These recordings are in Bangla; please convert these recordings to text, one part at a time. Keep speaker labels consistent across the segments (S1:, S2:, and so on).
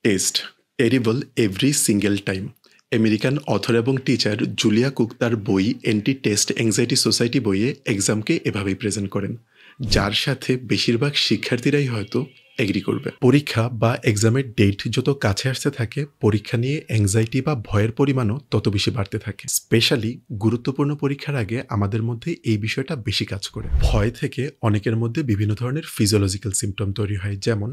S1: Test terrible every single time. American author এবং টিচার জুলিয়া কুক তার বই অ্যান্টি টেস্ট অ্যাংজাইটি সোসাইটি বইয়ে এক্সামকে এভাবেই প্রেজেন্ট করেন, যার সাথে বেশিরভাগ শিক্ষার্থীরাই হয়তো এগ্রি করবে। পরীক্ষা বা এক্সামের ডেট যত কাছে আসতে থাকে, পরীক্ষা নিয়ে অ্যাংজাইটি বা ভয়ের পরিমাণও তত বেশি বাড়তে থাকে। স্পেশালি গুরুত্বপূর্ণ পরীক্ষার আগে আমাদের মধ্যে এই বিষয়টা বেশি কাজ করে। ভয় থেকে অনেকের মধ্যে বিভিন্ন ধরনের ফিজিওলজিক্যাল সিমটম তৈরি হয়, যেমন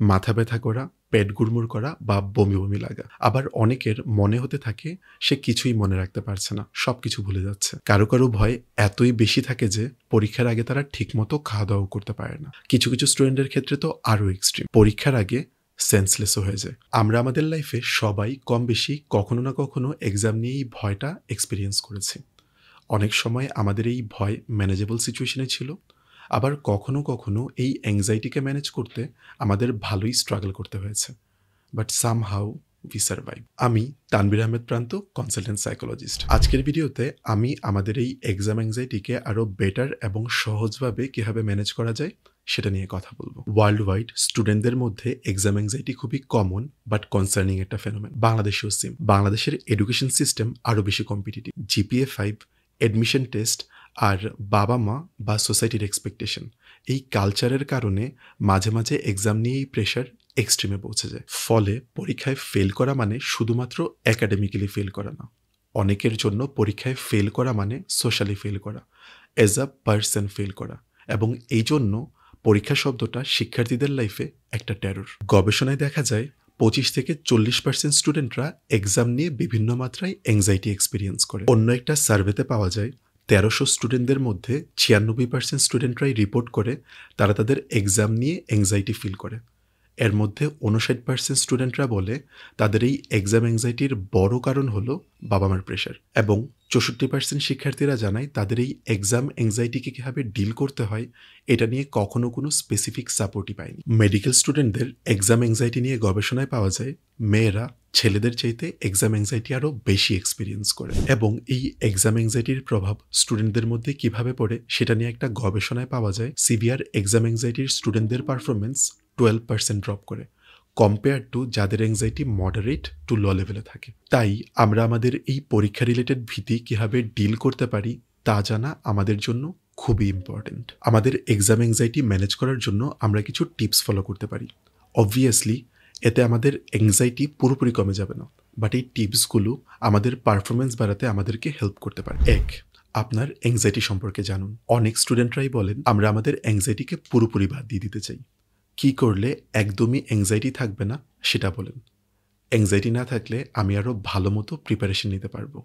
S1: মাথা ব্যথা করা, পেট গুড়মুড় করা বা বমি বমি লাগা। আবার অনেকের মনে হতে থাকে সে কিছুই মনে রাখতে পারছে না, সবকিছু ভুলে যাচ্ছে। কারো কারো ভয় এতই বেশি থাকে যে পরীক্ষার আগে তারা ঠিকমতো খাওয়া দাওয়া করতে পারে না। কিছু কিছু স্টুডেন্টের ক্ষেত্রে তো আরো এক্সট্রিম, পরীক্ষার আগে সেন্সলেসও হয়ে যায়। আমরা আমাদের লাইফে সবাই কম বেশি কখনো না কখনো এক্সাম নিয়ে এই ভয়টা এক্সপিরিয়েন্স করেছি। অনেক সময় আমাদের এই ভয় ম্যানেজেবল সিচুয়েশনে ছিল, আবার কখনো কখনো এই অ্যাংজাইটিকে ম্যানেজ করতে আমাদের ভালোই স্ট্রাগল করতে হয়েছে। But somehow we survive. আমি তানভীর আহমেদ প্রান্ত, কনসালটেন্ট সাইকোলজিস্ট। আজকের ভিডিওতে আমি আমাদের এই এক্সাম অ্যাংজাইটিকে আরও বেটার এবং সহজভাবে কীভাবে ম্যানেজ করা যায় সেটা নিয়ে কথা বলবো। ওয়ার্ল্ড ওয়াইড স্টুডেন্টদের মধ্যে এক্সাম অ্যাংজাইটি খুবই কমন বাট কনসার্নিং একটা ফেনোমেন। বাংলাদেশেও সেম। বাংলাদেশের এডুকেশন সিস্টেম আরও বেশি কম্পিটিটিভ। জিপিএ 5, অ্যাডমিশন টেস্ট আর বাবা মা বা সোসাইটির এক্সপেকটেশন, এই কালচারের কারণে মাঝে মাঝে এক্সাম নিয়ে এই প্রেশার এক্সট্রিমে পৌঁছে যায়। ফলে পরীক্ষায় ফেল করা মানে শুধুমাত্র একাডেমিক্যালি ফেল করা না, অনেকের জন্য পরীক্ষায় ফেল করা মানে সোশ্যালি ফেল করা, অ্যাজ আ পার্সন ফেল করা। এবং এই জন্য পরীক্ষা শব্দটা শিক্ষার্থীদের লাইফে একটা টেরর। গবেষণায় দেখা যায় 25-40% স্টুডেন্টরা এক্সাম নিয়ে বিভিন্ন মাত্রায় অ্যাংজাইটি এক্সপিরিয়েন্স করে। অন্য একটা সার্ভেতে পাওয়া যায় 1300 স্টুডেন্টদের মধ্যে 96% স্টুডেন্টরাই রিপোর্ট করে তারা তাদের এক্সাম নিয়ে অ্যাংজাইটি ফিল করে। এর মধ্যে 59% স্টুডেন্টরা বলে তাদের এই এক্সাম অ্যাংজাইটির বড় কারণ হলো বাবা মার প্রেশার, এবং 64% শিক্ষার্থীরা জানায় তাদের এই এক্সাম অ্যাংজাইটিকে কীভাবে ডিল করতে হয় এটা নিয়ে কখনো কোনো স্পেসিফিক সাপোর্টই পায়নি। মেডিকেল স্টুডেন্টদের এক্সাম অ্যাংজাইটি নিয়ে গবেষণায় পাওয়া যায় মেয়েরা ছেলেদের চাইতে এক্সাম অ্যাংজাইটি আরও বেশি এক্সপিরিয়েন্স করে, এবং এই এক্সাম অ্যাংজাইটির প্রভাব স্টুডেন্টদের মধ্যে কিভাবে পড়ে সেটা নিয়ে একটা গবেষণায় পাওয়া যায় সিভিয়ার এক্সাম অ্যাংজাইটির স্টুডেন্টদের পারফরমেন্স 12% ড্রপ করে, কম্পেয়ার টু যাদের অ্যাংজাইটি মডারেট টু লো লেভেলে থাকে। তাই আমরা আমাদের এই পরীক্ষা রিলেটেড ভীতি কীভাবে ডিল করতে পারি তা জানা আমাদের জন্য খুবই ইম্পর্টেন্ট। আমাদের এক্সাম অ্যাংজাইটি ম্যানেজ করার জন্য আমরা কিছু টিপস ফলো করতে পারি। অবভিয়াসলি এতে আমাদের অ্যাংজাইটি পুরোপুরি কমে যাবে না, বাট এই টিপসগুলো আমাদের পারফরমেন্স বাড়াতে আমাদেরকে হেল্প করতে পারে। 1. আপনার অ্যাংজাইটি সম্পর্কে জানুন। অনেক স্টুডেন্টরাই বলেন আমরা আমাদের অ্যাংজাইটিকে পুরোপুরি বাদ দিয়ে দিতে চাই। কী করলে একদমই অ্যাংজাইটি থাকবে না সেটা বলেন। অ্যাংজাইটি না থাকলে আমি আরও ভালো মতো প্রিপারেশন নিতে পারবো।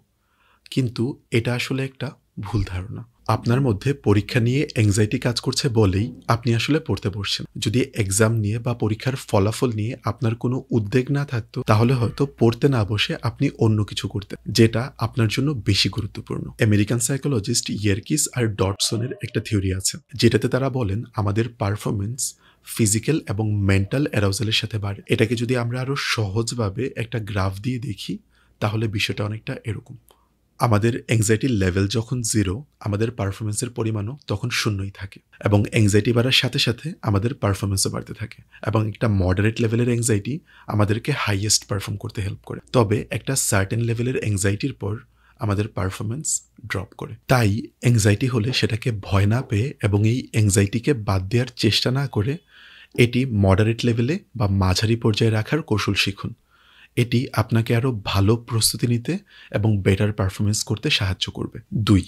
S1: কিন্তু এটা আসলে একটা ভুল ধারণা। আপনার মধ্যে পরীক্ষা নিয়ে অ্যাংজাইটি কাজ করছে বলেই আপনি আসলে পড়তে বসছেন। যদি এক্সাম নিয়ে বা পরীক্ষার ফলাফল নিয়ে আপনার কোনো উদ্বেগ না থাকতো, তাহলে হয়তো পড়তে না বসে আপনি অন্য কিছু করতেন, যেটা আপনার জন্য বেশি গুরুত্বপূর্ণ। আমেরিকান সাইকোলজিস্ট ইয়েরকিস আর ডটসনের একটা থিওরি আছে, যেটাতে তারা বলেন আমাদের পারফরমেন্স ফিজিক্যাল এবং মেন্টাল অ্যারাউজালের সাথে বাড়ে। এটাকে যদি আমরা আরও সহজভাবে একটা গ্রাফ দিয়ে দেখি তাহলে বিষয়টা অনেকটা এরকম। আমাদের অ্যাংজাইটির লেভেল যখন 0, আমাদের পারফরমেন্সের পরিমাণও তখন শূন্যই থাকে, এবং অ্যাংজাইটি বাড়ার সাথে সাথে আমাদের পারফরমেন্সও বাড়তে থাকে, এবং একটা মডারেট লেভেলের অ্যাংজাইটি আমাদেরকে হাইয়েস্ট পারফর্ম করতে হেল্প করে। তবে একটা সার্টেন লেভেলের অ্যাংজাইটির পর আমাদের পারফরমেন্স ড্রপ করে। তাই অ্যাংজাইটি হলে সেটাকে ভয় না পেয়ে এবং এই অ্যাংজাইটিকে বাদ দেওয়ার চেষ্টা না করে এটি মডারেট লেভেলে বা মাঝারি পর্যায়ে রাখার কৌশল শিখুন। এটি আপনাকে আরও ভালো প্রস্তুতি নিতে এবং বেটার পারফরমেন্স করতে সাহায্য করবে। 2.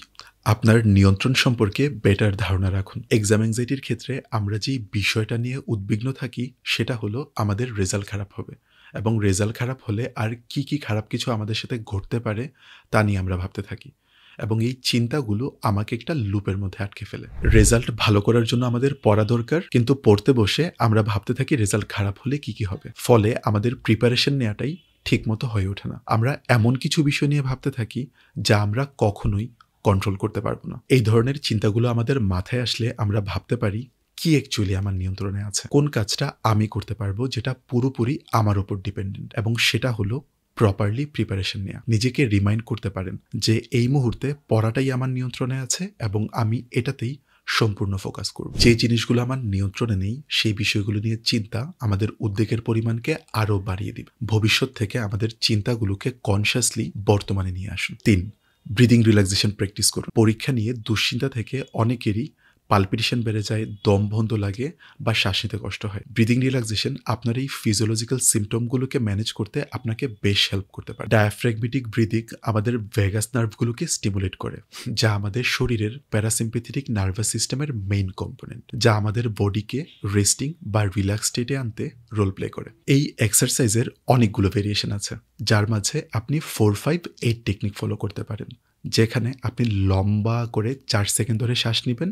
S1: আপনার নিয়ন্ত্রণ সম্পর্কে বেটার ধারণা রাখুন। এক্সাম অ্যাংজাইটির ক্ষেত্রে আমরা যেই বিষয়টা নিয়ে উদ্বিগ্ন থাকি সেটা হলো আমাদের রেজাল্ট খারাপ হবে, এবং রেজাল্ট খারাপ হলে আর কি খারাপ কিছু আমাদের সাথে ঘটতে পারে তা নিয়ে আমরা ভাবতে থাকি, এবং এই চিন্তাগুলো আমাকে একটা লুপের মধ্যে আটকে ফেলে। রেজাল্ট ভালো করার জন্য আমাদের পড়া দরকার, কিন্তু পড়তে বসে আমরা ভাবতে থাকি রেজাল্ট খারাপ হলে কি হবে। ফলে আমাদের প্রিপারেশন নেওয়াটাই ঠিক মতো হয়ে ওঠে না। আমরা এমন কিছু বিষয় নিয়ে ভাবতে থাকি যা আমরা কখনোই কন্ট্রোল করতে পারবো না। এই ধরনের চিন্তাগুলো আমাদের মাথায় আসলে আমরা ভাবতে পারি কি অ্যাকচুয়ালি আমার নিয়ন্ত্রণে আছে, কোন কাজটা আমি করতে পারবো যেটা পুরোপুরি আমার ওপর ডিপেন্ডেন্ট, এবং সেটা হলো প্রপারলি প্রিপারেশন নেওয়া। নিজেকে রিমাইন্ড করতে পারেন যে এই মুহূর্তে পড়াটাই আমার নিয়ন্ত্রণে আছে এবং আমি এটাতেই সম্পূর্ণ ফোকাস করব। যে জিনিসগুলো আমার নিয়ন্ত্রণে নেই সেই বিষয়গুলো নিয়ে চিন্তা আমাদের উদ্বেগের পরিমাণকে আরও বাড়িয়ে দিবে। ভবিষ্যৎ থেকে আমাদের চিন্তাগুলোকে কনসিয়াসলি বর্তমানে নিয়ে আসুন। 3. ব্রিদিং রিল্যাক্সেশন প্র্যাকটিস করুন। পরীক্ষা নিয়ে দুশ্চিন্তা থেকে অনেকেরই পালপিটেশন বেড়ে যায়, দম বন্ধ লাগে বা শ্বাস নিতে কষ্ট হয়। ব্রিদিং রিল্যাক্সেশন আপনার এই ফিজিওলজিক্যাল সিমটমগুলোকে ম্যানেজ করতে আপনাকে বেশ হেল্প করতে পারে। ডায়াফ্র্যাগমেটিক ব্রিদিং আমাদের ভেগাস নার্ভগুলোকে স্টিমুলেট করে, যা আমাদের শরীরের প্যারাসিম্পেথেটিক নার্ভাস সিস্টেমের মেইন কম্পোনেন্ট, যা আমাদের বডিকে রেস্টিং বা রিল্যাক্স স্টেটে আনতে রোল প্লে করে। এই এক্সারসাইজের অনেকগুলো ভেরিয়েশন আছে, যার মাঝে আপনি 4, 5, 8 টেকনিক ফলো করতে পারেন, যেখানে আপনি লম্বা করে 4 সেকেন্ড ধরে শ্বাস নেবেন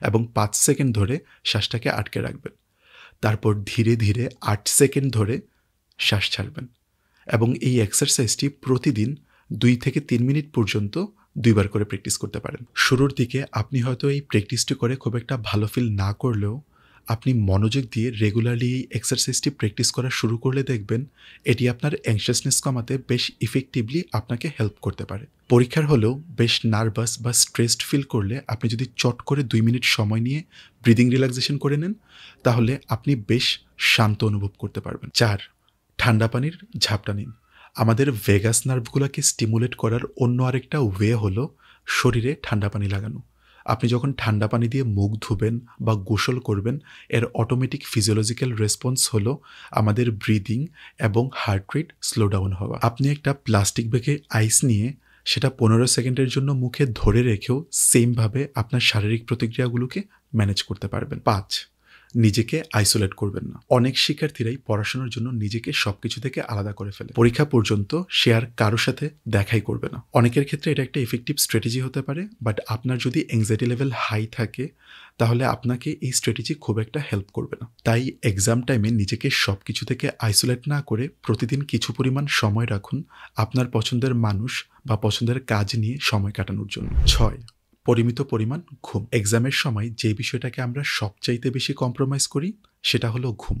S1: এবং 5 সেকেন্ড ধরে শ্বাসটাকে আটকে রাখবেন। তারপর ধীরে ধীরে 8 সেকেন্ড ধরে শ্বাস ছাড়বেন এবং এই এক্সারসাইজটি প্রতিদিন 2 থেকে 3 মিনিট পর্যন্ত 2 বার করে প্র্যাকটিস করতে পারেন। শুরুর দিকে আপনি হয়তো এই প্র্যাকটিসটি করে খুব একটা ভালো ফিল না করলেও আপনি মনোযোগ দিয়ে রেগুলারলি এই এক্সারসাইজটি প্র্যাকটিস করা শুরু করলে দেখবেন এটি আপনার অ্যাংশাসনেস কমাতে বেশ ইফেক্টিভলি আপনাকে হেল্প করতে পারে। পরীক্ষার হলেও বেশ নার্ভাস বা স্ট্রেসড ফিল করলে আপনি যদি চট করে 2 মিনিট সময় নিয়ে ব্রিদিং রিল্যাক্সেশন করে নেন, তাহলে আপনি বেশ শান্ত অনুভব করতে পারবেন। 4. ঠান্ডা পানির ঝাপটা নিন। আমাদের ভেগাস নার্ভগুলোকে স্টিমুলেট করার অন্য আরেকটা ওয়ে হলো শরীরে ঠান্ডা পানি লাগানো। আপনি যখন ঠান্ডা পানি দিয়ে মুখ ধুবেন বা গোসল করবেন, এর অটোমেটিক ফিজিওলজিক্যাল রেসপন্স হলো আমাদের ব্রিদিং এবং হার্ট রেট স্লো ডাউন হওয়া। আপনি একটা প্লাস্টিক ব্যাগে আইস নিয়ে সেটা 15 সেকেন্ডের জন্য মুখে ধরে রেখেও সেমভাবে আপনার শারীরিক প্রতিক্রিয়াগুলোকে ম্যানেজ করতে পারবেন। 5. নিজেকে আইসোলেট করবেন না। অনেক শিক্ষার্থীরাই পড়াশোনার জন্য নিজেকে সবকিছু থেকে আলাদা করে ফেলে, পরীক্ষা পর্যন্ত সে আর কারোর সাথে দেখাই করবে না। অনেকের ক্ষেত্রে এটা একটা এফেক্টিভ স্ট্র্যাটেজি হতে পারে, বাট আপনার যদি অ্যাংজাইটি লেভেল হাই থাকে তাহলে আপনাকে এই স্ট্র্যাটেজি খুব একটা হেল্প করবে না। তাই এক্সাম টাইমে নিজেকে সবকিছু থেকে আইসোলেট না করে প্রতিদিন কিছু পরিমাণ সময় রাখুন আপনার পছন্দের মানুষ বা পছন্দের কাজ নিয়ে সময় কাটানোর জন্য। 6. পরিমিত পরিমাণ ঘুম। এক্সামের সময় যে বিষয়টাকে আমরা সবচাইতে বেশি কম্প্রোমাইজ করি সেটা হলো ঘুম,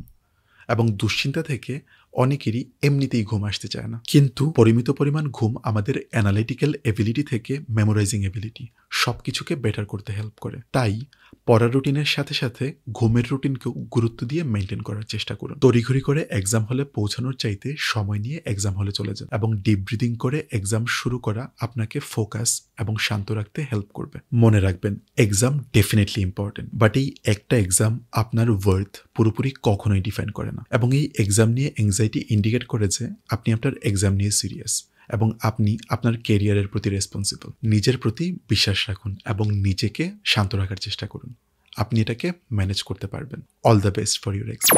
S1: এবং দুশ্চিন্তা থেকে অনেকেরই এমনিতেই ঘুম আসতে চায় না। কিন্তু পরিমিত পরিমাণ ঘুম আমাদের অ্যানালিটিক্যাল এবিলিটি থেকে মেমোরাইজিং এবিলিটি সব কিছুকে বেটার করতে হেল্প করে। তাই পড়ার রুটিনের সাথে সাথে ঘুমের রুটিনকেও গুরুত্ব দিয়ে মেনটেন করার চেষ্টা করুন। তড়িঘড়ি করে এক্সাম হলে পৌঁছানোর চাইতে সময় নিয়ে এক্সাম হলে চলে যান, এবং ডিপ ব্রিদিং করে এক্সাম শুরু করা আপনাকে ফোকাস এবং শান্ত রাখতে হেল্প করবে। মনে রাখবেন, এক্সাম ডেফিনেটলি ইম্পর্টেন্ট, বাট এই একটা এক্সাম আপনার ওয়ার্থ পুরোপুরি কখনোই ডিফাইন করে না, এবং এই এক্সাম নিয়ে অ্যাংজাইটি ইন্ডিকেট করে যে আপনি আপনার এক্সাম নিয়ে সিরিয়াস এবং আপনি আপনার ক্যারিয়ারের প্রতি রেসপন্সিবল। নিজের প্রতি বিশ্বাস রাখুন এবং নিজেকে শান্ত রাখার চেষ্টা করুন। আপনি এটাকে ম্যানেজ করতে পারবেন। All the best for your exam.